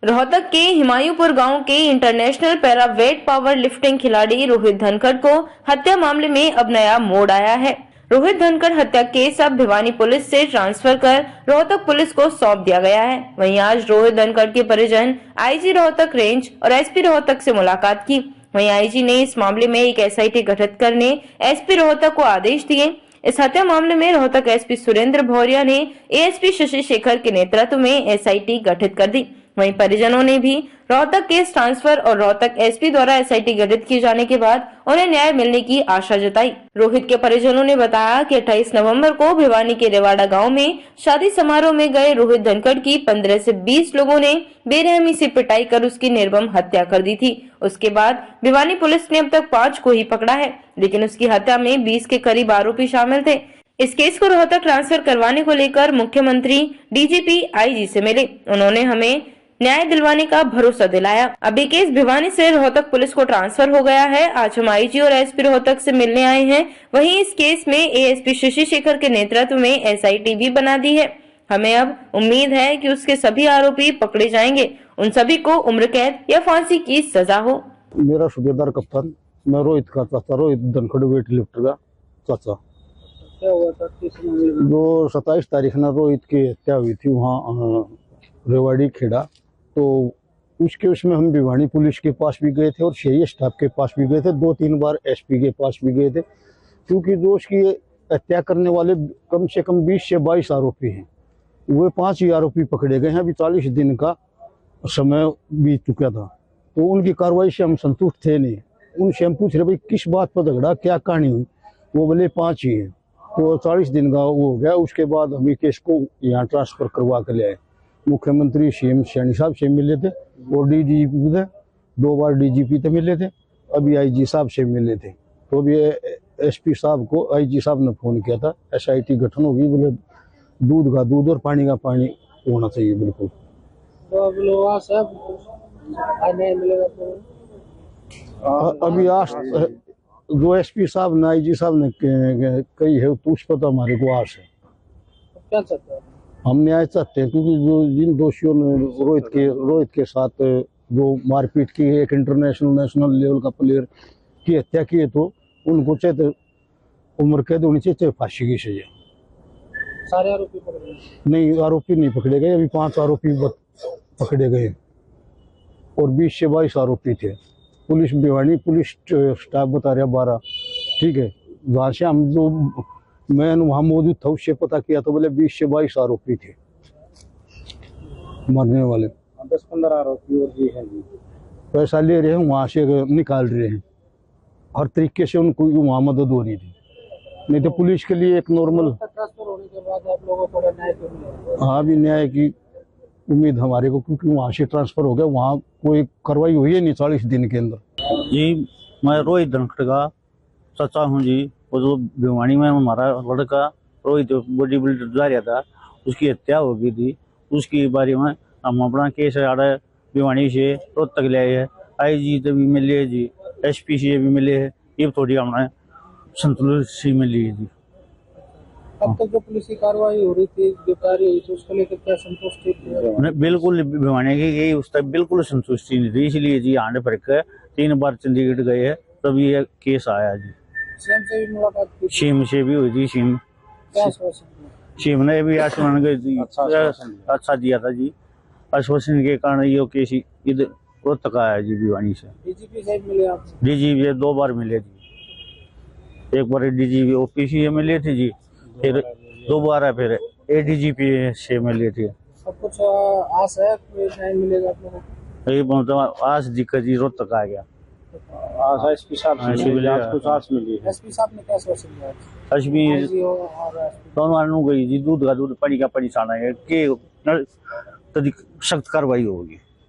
रोहतक के हिमायूपुर गांव के international para weight power lifting खिलाड़ी रोहित धनखड़ को हत्या मामले में अब नया मोड़ आया है। रोहित धनखड़ हत्या केस अब भिवानी पुलिस से ट्रांसफर कर रोहतक पुलिस को सौंप दिया गया है। वहीं आज रोहित धनखड़ के परिजन आईजी रोहतक रेंज और एसपी रोहतक से मुलाकात की। वहीं आईजी ने इस मामले में एक एसआईटी गठित करने एसपी रोहतक को आदेश दिए। इस हत्या मामले में रोहतक एसपी सुरेंद्र भौरिया ने एएसपी शशि शेखर के नेतृत्व में एसआईटी गठित कर दी। वहीं परिजनों ने भी रोहतक केस ट्रांसफर और रोहतक एसपी द्वारा एसआईटी गठित किए जाने के बाद उन्हें न्याय मिलने की आशा जताई। रोहित के परिजनों ने बताया कि 28 नवंबर को भिवानी के रेवाड़ा गांव में शादी समारोह में गए रोहित धनखड़ की 15 से 20 लोगों ने बेरहमी से पिटाई कर उसकी निर्मम हत्या कर दी थी। उसके बाद भिवानी पुलिस ने अब तक 5 को ही पकड़ा है, लेकिन उसकी हत्या में 20 के करीब आरोपी शामिल थे। इस केस को रोहतक ट्रांसफर करवाने को लेकर मुख्यमंत्री डीजीपी आईजी से मिले। उन्होंने हमें न्याय दिलवाने का भरोसा दिलाया। अभी केस भिवानी से रोहतक पुलिस को ट्रांसफर हो गया है। आज हम आईजी और एसपी रोहतक से मिलने आए हैं। वहीं इस केस में एएसपी शशि शेखर के नेतृत्व में एसआईटी भी बना दी है। हमें अब उम्मीद है कि उसके सभी आरोपी पकड़े जाएंगे, उन सभी को उम्र कैद या फांसी की सजा हो। मेरा सूबेदार कप्तान, मैं रोहित का चाचा, रोहित धनखड़ वेट लिफ्टर का चाचा। क्या हुआ था किस मामले में? जो 27 तारीख ना रोहित की हत्या हुई थी वहाँ रेवाड़ी खेड़ा, तो उसमें हम भिवानी पुलिस के पास भी गए थे और सीआईए स्टाफ के पास भी गए थे, 2-3 बार एसपी के पास भी गए थे, क्योंकि जो उसकी हत्या करने वाले कम से कम 20 से 22 आरोपी हैं। वे 5 ही आरोपी पकड़े गए हैं। अभी 40 दिन का समय बीत चुका था, तो उनकी कार्रवाई से हम संतुष्ट थे नहीं। उनसे हम पूछ रहे भाई किस बात पर झगड़ा, क्या कहानी हुई, वो बोले 5 ही है। तो 40 दिन का वो हो गया। उसके बाद हम केस को यहाँ ट्रांसफर करवा कर ले आए। मुख्यमंत्री सीएम सैनी साहब से मिले थे और डीजीपी थे, 2 बार डीजीपी से मिले थे, अभी आईजी साहब से मिले थे। तो अभी एसपी साहब को आईजी साहब ने फोन किया था, एसआईटी गठन होगी, बोले दूध का दूध और पानी का पानी होना चाहिए बिल्कुल। तो अब लोग सब न्याय मिलेगा तो अभी आज जो एसपी साहब ने आईजी साहब ने कही है, तो उस पर तो हमारे को आस है। क्या चाहते हैं? हम न्याय चाहते हैं, क्योंकि जो जिन दोषियों ने रोहित के साथ जो मारपीट की है, एक नेशनल लेवल का प्लेयर की हत्या की है, तो उनको चाहे उम्र कैद होनी चाहिए, चाहे फांसी की सजा। सारे आरोपी पकड़े गए? नहीं, आरोपी नहीं पकड़े गए। अभी 5 आरोपी पकड़े गए और 20 से 22 आरोपी थे। पुलिस भिवानी पुलिस स्टाफ बता रहा 12, ठीक है। वहाँ से हम जो मैं वहाँ मौजूद था उससे पता किया तो बोले 20 से 22 आरोपी थे मरने वाले। 10-15 आरोपी और भी हैं जी। पैसा ले रहे हैं, वहाँ से निकाल रहे हैं, हर तरीके से उनको वहाँ मदद हो रही थी। नहीं तो पुलिस के लिए एक नॉर्मल ट्रांसफर होने के बाद आप लोगों को थोड़ा न्याय तो मिलेगा? हाँ, भी न्याय की उम्मीद हमारे को, क्योंकि वहाँ से ट्रांसफर हो गया, वहाँ कोई कार्रवाई हुई है नहीं 40 दिन के अंदर। जी, मैं रोहित धनखड़ का चाचा हूँ जी। वो जो भिवानी में हमारा लड़का रोहित बॉडी बिल्डर जा रहा था, उसकी हत्या हो गई थी। उसके बारे में हम अपना केस आ रहा है भिवानी से रोहतक ले आए हैं। आईजी से भी मिले जी, एसपी से भी मिले हैं। ये थोड़ी हमने संतुलन से मिली है जी। अब तक जो पुलिस की कार्रवाई हो रही थी, जो कार्य हुई थी, उसको लेकर क्या संतुष्टि थी? बिल्कुल भिवानी की यही उस तक बिल्कुल संतुष्टि नहीं थी, इसलिए जी आने पर 3 बार चंडीगढ़ गए हैं, तब ये केस आया जी। सीएम से भी मुलाकात की? सीएम से भी हुई थी। सीएम ने भी आश्वासन अच्छा दिया था जी। आश्वासन के कारण ये केस इधर रोहतक आया जी भिवानी से। डीजीपी साहब मिले आपसे? डीजीपी 2 बार मिले जी। एक बार डीजीपी ओपीसी से मिले थे जी, फिर 2 बार फिर एडीजीपी से मिले थे। सब कुछ आस है न्याय मिलेगा आप लोगों को? यही मतलब आज दिक्कत जी रोहतक आ गया। एसपी साहब मिली। एसपी साहब ने क्या आश्वासन दिया? एसपी दोनों गई जी, दूध का दूध पानी का पानी छाना है कि सख्त कार्रवाई होगी।